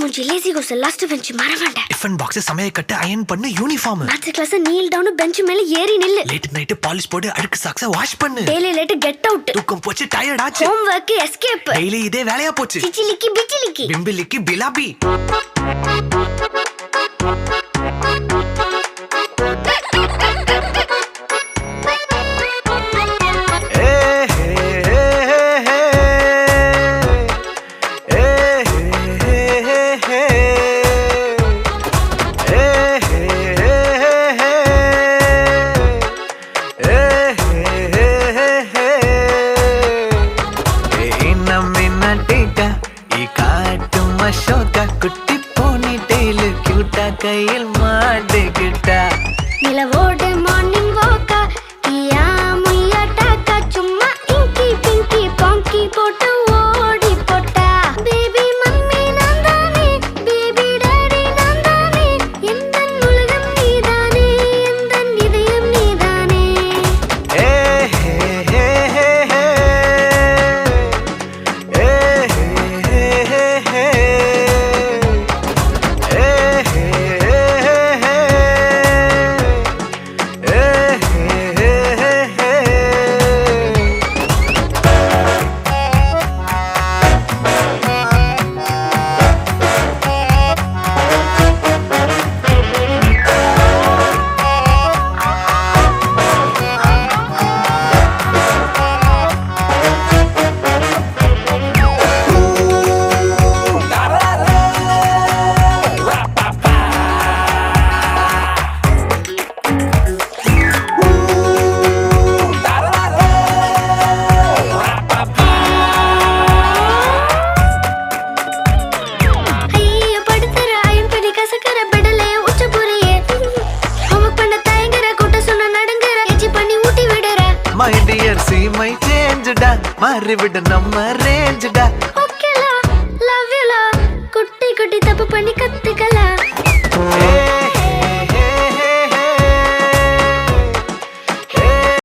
மூஞ்சி lazy goes last bench மறவாண்டே. Tiffin box சமைய கட்டு அயன் பண்ணு uniform. Maths class kneel down bench மேல ஏறி நில்லு. லேட் நைட் பாலிஷ் போடு அழுக்கு சாக்ஸ வாஷ் பண்ணு. Daily late get out. தூக்கம் போச்சு டயர்ட் ஆச்சு. Home work escape. டெய்லி இதே வேலையா போச்சு. சிச்சிலிக்கி பிச்சிலிக்கி பிம்பிலிக்கி பிலாபி. குட்டி போனி டெய்லு கியூட்டா கையில் மாட்டிக்கிட்டா. நிலவோடு மார்னிங் வாக்கா கியா முய்யா டாக்கா சும்மா இங்கி பிங்கி பாங்கி போட்டு ஓடி போட்டா. பேபி மம்மி நான் தானே பேபி டாடி நான் தானே எந்தன் உலகம் நீதானே எந்தன் இதயம் நீதானே. ஏ ஹே ஹே ஹே ஹே ஏ ஹே ஹே ஹே My dear see my change da மாறி விடு நம்ம ரேஞ்ச் டா. ஓகேலா லவ் யூ லா குட்டி குட்டி தப்பு பண்ணி கத்துக்கலாம்.